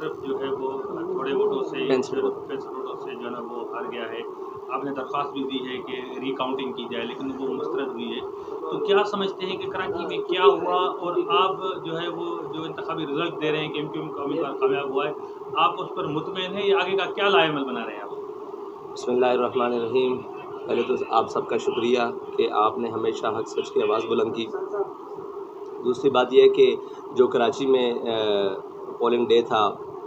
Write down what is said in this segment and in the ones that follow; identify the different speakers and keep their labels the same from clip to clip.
Speaker 1: मुस्तरफ जो है वो थोड़े वोटों से,
Speaker 2: पेंसिल
Speaker 1: वोटों से जो है ना वो हार गया है। आपने दरख्वास्त भी दी है कि रिकाउंटिंग की जाए, लेकिन वो मुस्तरद हुई है। तो क्या समझते हैं कि कराची में क्या हुआ, और आप जो है वो जो इंतखाबी रिजल्ट दे रहे हैं कि एमक्यूएम का उम्मीदवार कामयाब हुआ है, आप उस पर मुतमईन हैं या आगे का क्या लाएमल बना रहे हैं आप?
Speaker 2: बिस्मिल्लाहिर्रहमानिर्रहीम। पहले तो आप सबका शुक्रिया कि आपने हमेशा हक सच की आवाज़ बुलंद की। दूसरी बात यह है कि जो कराची में पोलिंग डे था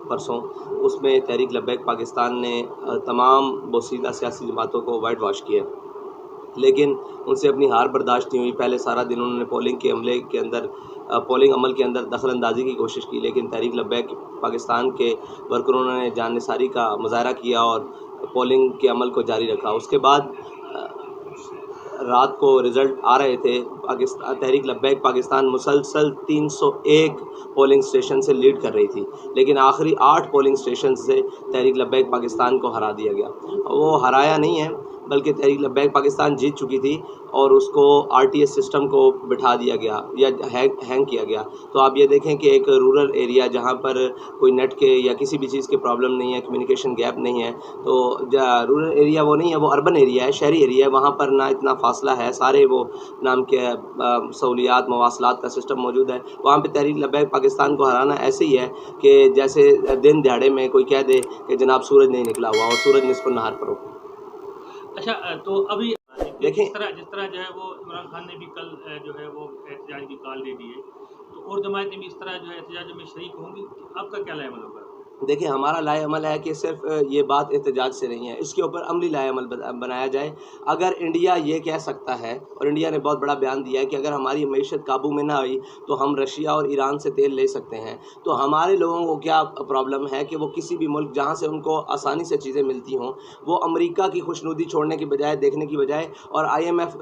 Speaker 2: परसों, उसमें तहरीक लब्बैक पाकिस्तान ने तमाम बोसीदा सियासी जमातों को वाइट वॉश किया, लेकिन उनसे अपनी हार बर्दाश्त नहीं हुई। पहले सारा दिन उन्होंने पोलिंग अमल के अंदर दखल अंदाजी की कोशिश की, लेकिन तहरीक लब्बैक पाकिस्तान के वर्करों ने जाननिसारी का मुजाहरा किया और पोलिंग के अमल को जारी रखा। उसके बाद रात को रिज़ल्ट आ रहे थे। तहरीक लब्बैक पाकिस्तान मुसलसल 301 पोलिंग स्टेशन से लीड कर रही थी, लेकिन आखिरी 8 पोलिंग स्टेशन से तहरीक लब्बैक पाकिस्तान को हरा दिया गया। वो हराया नहीं है, बल्कि तहरीक लब्बैक पाकिस्तान जीत चुकी थी और उसको आरटीएस सिस्टम को बिठा दिया गया या हैंग किया गया। तो आप ये देखें कि एक रूरल एरिया जहाँ पर कोई नेट के या किसी भी चीज़ की प्रॉब्लम नहीं है, कम्युनिकेशन गैप नहीं है, तो रूरल एरिया वो नहीं है, वो अर्बन एरिया है, शहरी एरिया है। वहाँ पर ना इतना फासला है, सारे वो नाम के सहूलियात मवासलात का सिस्टम मौजूद है। वहाँ पर तहरीक लब्बैक पाकिस्तान को हराना ऐसे ही है कि जैसे दिन दिहाड़े में कोई कह दे कि जनाब सूरज नहीं निकला हुआ और सूरज निस्फ़ नहार पर हो।
Speaker 1: अच्छा, तो अभी
Speaker 2: देखें,
Speaker 1: जिस तरह जो है वो इमरान खान ने भी कल जो है वो एहतजाज की कॉल दे दी है, तो और जमातें भी इस तरह जो है एहतजाज में शरीक होंगी, आपका क्या लाएमल होगा?
Speaker 2: देखिए, हमारा लाएअमल है कि सिर्फ ये बात एहतजाज से नहीं है, इसके ऊपर अमली लाएअमल बनाया जाए। अगर इंडिया ये कह सकता है, और इंडिया ने बहुत बड़ा बयान दिया है कि अगर हमारी मईशत काबू में ना आई तो हम रशिया और ईरान से तेल ले सकते हैं, तो हमारे लोगों को क्या प्रॉब्लम है कि वो किसी भी मुल्क जहाँ से उनको आसानी से चीज़ें मिलती हों, वो अमेरिका की खुशनुदी छोड़ने की बजाय, देखने की बजाय, और IMF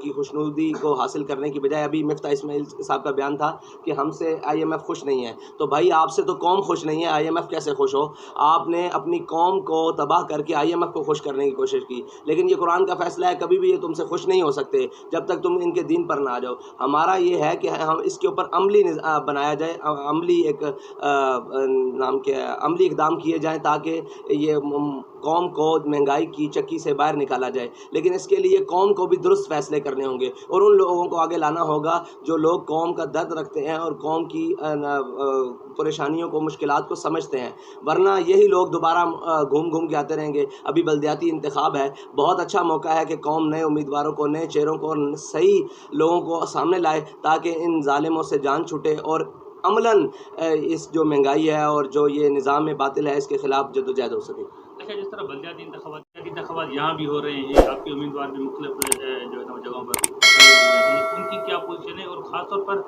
Speaker 2: की खुशनुदी को हासिल करने की बजाय, अभी मिफ्ता इस्माइल साहब का बयान था कि हमसे IMF खुश नहीं है। तो भाई, आपसे तो कौम खुश नहीं है, IMF कैसे खुश हो? आपने अपनी कौम को तबाह करके IMF को खुश करने की कोशिश की, लेकिन ये कुरान का फैसला है, कभी भी ये तुमसे खुश नहीं हो सकते जब तक तुम इनके दीन पर ना आ जाओ। हमारा ये है कि हम इसके ऊपर अमली बनाया जाए, अमली अमली इकदाम किए जाएँ ताकि ये कौम को महंगाई की चक्की से बाहर निकाला जाए। लेकिन इसके लिए कौम को भी दुरुस्त फैसले करने होंगे और उन लोगों को आगे लाना होगा जो लोग कौम का दर्द रखते हैं और कौम की परेशानियों को, मुश्किलात को समझते हैं। वरना यही लोग दोबारा घूम घूम के आते रहेंगे। अभी बल्दियाती इंतखाब है, बहुत अच्छा मौका है कि कौम नए उम्मीदवारों को, नए चेहरों को, सही लोगों को सामने लाए ताकि इन जालिमों से जान छूटे और अमलन इस जो महंगाई है और जो ये निज़ाम में बातिल है, इसके खिलाफ जद्दोजहद हो सके।
Speaker 1: अच्छा, जिस तरह बल्दियाती इंतखाबात यहाँ भी हो रहे हैं, आपके उम्मीदवार भी मुख्तलिफ जो है ना जगहों पर खड़े हुए हैं, उनकी क्या पोजीशन है? और ख़ासतौर पर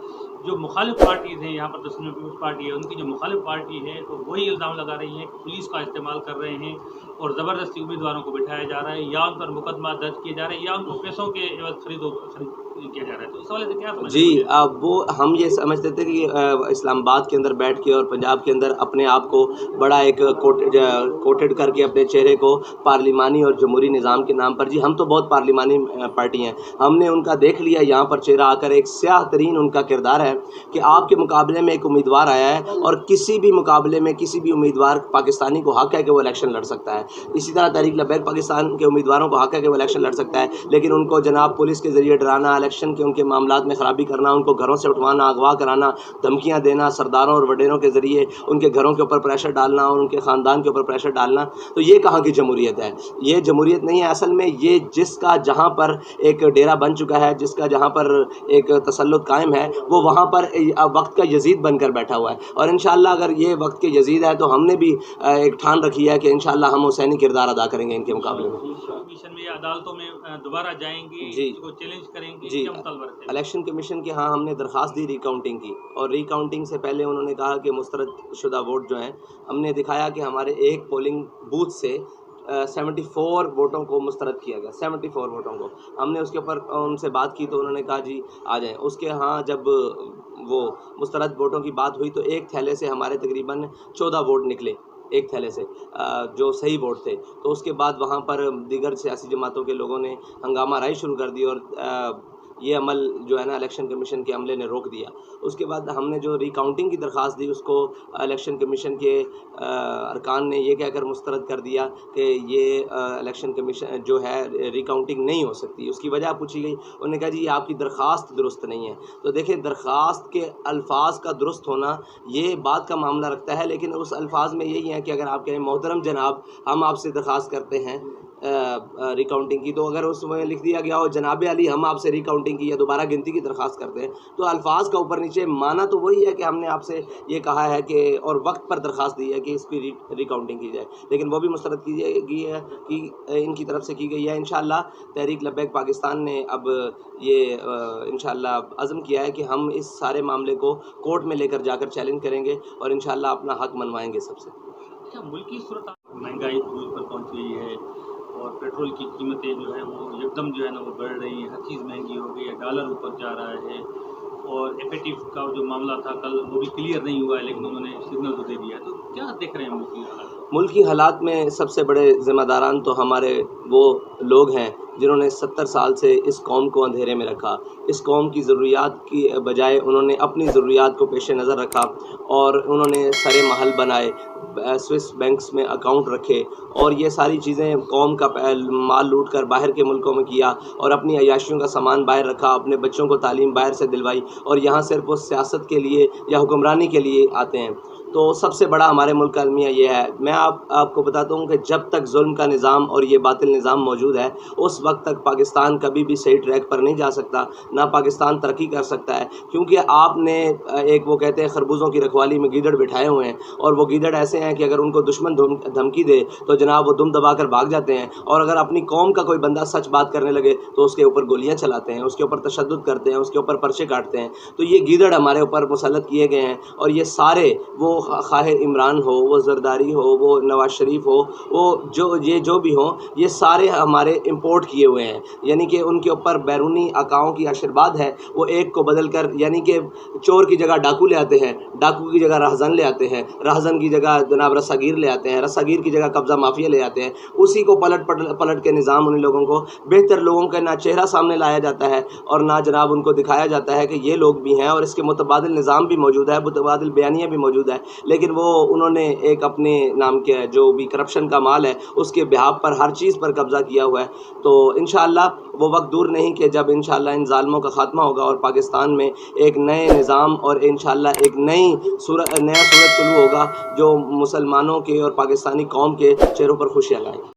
Speaker 1: जो मुखालिफ पार्टीज़ हैं, यहाँ पर तस्लीम पीपल्स पार्टी है, उनकी जो मुखालिफ पार्टी है तो वही इल्ज़ाम लगा रही है कि पुलिस का इस्तेमाल कर रहे हैं और ज़बरदस्ती उम्मीदवारों को बिठाया जा रहा है, या उन पर मुकदमा दर्ज किए जा रहे हैं, या उनको पैसों के एवज़ खरीद किया जा रहा है। तो इस हवाले से क्या समझते
Speaker 2: जी,
Speaker 1: हैं?
Speaker 2: वो हम ये समझते थे कि इस्लामाबाद के अंदर बैठ के और पंजाब के अंदर अपने आप को बड़ा एक कोटेड करके अपने चेहरे को पार्लिमानी और जमहूरी निज़ाम के नाम पर, जी हम तो बहुत पार्लिमानी पार्टी हैं, हमने उनका देख लिया यहाँ पर चेहरा आकर। एक स्याह तरीन उनका किरदार है कि आपके मुकाबले में एक उम्मीदवार आया है और किसी भी मुकाबले में किसी भी उम्मीदवार पाकिस्तानी को हक़ है कि वो इलेक्शन लड़ सकता है। इसी तरह तहरीक लब्बैक पाकिस्तान के उम्मीदवारों को हक़ है कि वो इलेक्शन लड़ सकता है, लेकिन उनको जनाब पुलिस के ज़रिए डराना, इलेक्शन के उनके मामलात में ख़राबी करना, उनको घरों से उठवाना, अगवा कराना, धमकियाँ देना, सरदारों और वडेरों के ज़रिए उनके घरों के ऊपर प्रेशर डालना और उनके ख़ानदान के ऊपर प्रेशर डालना, तो ये कहाँ की जमहूरियत है? ये जमहूरियत नहीं है असल में। ये जिसका जहाँ पर एक डेरा बन चुका है, जिसका जहाँ पर एक तसल्लुत कायम है, वो वहाँ पर वक्त का यजीद बनकर बैठा हुआ है। और इंशाअल्लाह अगर ये वक्त के यजीद है तो हमने भी एक ठान रखी है कि इंशाअल्लाह हम हुसैनी किरदार अदा करेंगे इनके मुकाबले में।
Speaker 1: कमीशन में या अदालतों में दोबारा जाएंगे,
Speaker 2: जी,
Speaker 1: इसको चैलेंज करेंगे,
Speaker 2: जी,
Speaker 1: क्या मुतालबा रखते हैं?
Speaker 2: इलेक्शन कमीशन के हाँ हमने दरख्वास्त दी रिकाउंटिंग की, और रिकाउंटिंग से पहले उन्होंने कहा कि मुस्तरद शुदा वोट जो हैं, हमने दिखाया कि हमारे एक पोलिंग बूथ से 74 वोटों को मुस्तरद किया गया, 74 वोटों को। हमने उसके ऊपर उनसे बात की तो उन्होंने कहा जी आ जाएँ। उसके हाँ जब वो मुस्तरद वोटों की बात हुई तो एक थैले से हमारे तकरीबन 14 वोट निकले, एक थैले से जो सही वोट थे। तो उसके बाद वहाँ पर दीगर सियासी जमातों के लोगों ने हंगामा राई शुरू कर दी और یہ عمل جو ہے نا الیکشن کمیشن کے عملے نے روک دیا۔ اس کے بعد ہم نے جو ریکاؤنٹنگ کی درخواست دی اس کو الیکشن کمیشن کے ارکان نے یہ کہہ کر مسترد کر دیا کہ یہ الیکشن کمیشن جو ہے ریکاؤنٹنگ نہیں ہو سکتی۔ اس کی وجہ پوچھی گئی، انہوں نے کہا جی یہ آپ کی درخواست درست نہیں ہے۔ تو دیکھیں درخواست کے الفاظ کا درست ہونا یہ بات کا معاملہ رکھتا ہے، لیکن اس الفاظ میں یہی ہے کہ اگر آپ کہیں محترم جناب ہم آپ سے درخواست کرتے ہیں ریکاؤنٹنگ کی، تو اگر اس میں لکھ دیا گیا ہو جناب علی ہم آپ سے ریکاؤنٹنگ کی یا دوبارہ گنتی کی درخواست کرتے ہیں، تو الفاظ کا اوپر نیچے معنی تو وہی ہے کہ ہم نے آپ سے یہ کہا ہے کہ اور وقت پر درخواست دی ہے کہ اس کی ریکاؤنٹنگ کی جائے، لیکن وہ بھی مسترد کی گئی ہے کہ ان کی طرف سے کی گئی ہے۔ انشاءاللہ تحریک لبیک پاکستان نے اب یہ انشاءاللہ عزم کیا ہے کہ ہم اس سارے معاملے کو کورٹ میں لے کر جا کر چیلنج کریں گے اور انشاءاللہ اپنا حق منوائیں گے سب سے۔
Speaker 1: اچھا، ملکی صورت مہنگائی عروج پر پہنچ گئی ہے اور پیٹرول کی قیمتیں جو ہے وہ یکدم جو ہے نا وہ بڑھ رہی ہیں، ہر چیز مہنگی ہو گئی ہے، ڈالر اوپر جا رہا ہے، اور FATF کا جو معاملہ تھا کل وہ بھی کلیئر نہیں ہوا ہے، لیکن انہوں نے سگنل تو دے دیا ہے۔ تو کیا دیکھ رہے ہیں ملکی حالات؟
Speaker 2: ملکی حالات میں سب سے بڑے ذمہ داران تو ہمارے وہ لوگ ہیں جنہوں نے 70 سال سے اس قوم کو اندھیرے میں رکھا۔ اس قوم کی ضروریات کی بجائے انہوں نے اپنی ضروریات کو پیش نظر رکھا اور انہوں نے سرے محل بنائے، سوئس بینکس میں اکاؤنٹ رکھے اور یہ ساری چیزیں قوم کا مال لوٹ کر باہر کے ملکوں میں کیا اور اپنی عیاشیوں کا سامان باہر رکھا، اپنے بچوں کو تعلیم باہر سے دلوائی، اور یہاں صرف وہ سیاست کے لیے یا حکمرانی کے لیے آتے ہیں۔ تو سب سے بڑا ہمارے ملک کا المیہ یہ ہے۔ میں آپ کو بتاتا ہوں کہ جب تک ظلم کا نظام اور یہ باطل نظام موجود ہے اس وقت تک پاکستان کبھی بھی صحیح ٹریک پر نہیں جا سکتا، نہ پاکستان ترقی کر سکتا ہے، کیونکہ آپ نے ایک وہ کہتے ہیں خربوزوں کی رکھوالی میں گیدڑ بٹھائے ہوئے ہیں، اور وہ گیدڑ ایسے ہیں کہ اگر ان کو دشمن دھمکی دے تو جناب وہ دم دبا کر بھاگ جاتے ہیں، اور اگر اپنی قوم کا کوئی بندہ سچ بات کرنے لگے تو اس کے اوپر گولیاں چلاتے ہیں، اس کے اوپر تشدد کرتے ہیں، اس کے اوپر پرچے کاٹتے ہیں۔ تو یہ گیدڑ ہمارے اوپر مسلط کیے گئے ہیں، اور یہ سارے وہ خواہ عمران ہو، وہ زرداری ہو، وہ نواز شریف ہو، وہ جو بھی ہوں، یہ سارے ہمارے امپورٹ کیے ہوئے ہیں، یعنی کہ ان کے اوپر بیرونی آقاؤں کی آشیرواد ہے، وہ ایک کو بدل کر، یعنی کہ چور کی جگہ ڈاکو لے آتے ہیں، ڈاکو کی جگہ رہزن لے آتے ہیں، رہزن کی جگہ جناب رساگیر لے آتے ہیں، رساگیر کی جگہ قبضہ مافیا لے آتے ہیں، اسی کو پلٹ کے نظام ان لوگوں کو، بہتر لوگوں کا نہ چہرہ سامنے لایا جاتا ہے اور نہ جناب ان کو دکھایا جاتا ہے کہ یہ لوگ بھی ہیں اور اس کے متبادل نظام بھی موجود ہے، متبادل بیانیہ بھی موجود ہے، لیکن وہ انہوں نے ایک اپنے نام کے جو بھی کرپشن کا مال ہے اس کے بہاپ پر ہر چیز پر قبضہ کیا ہوا ہے۔ تو انشاءاللہ وہ وقت دور نہیں کہ جب انشاءاللہ ان ظالموں کا خاتمہ ہوگا اور پاکستان میں ایک نئے نظام اور انشاءاللہ ایک نیا صورت طلوع ہوگا جو مسلمانوں کے اور پاکستانی قوم کے چہروں پر خوشیاں لائے۔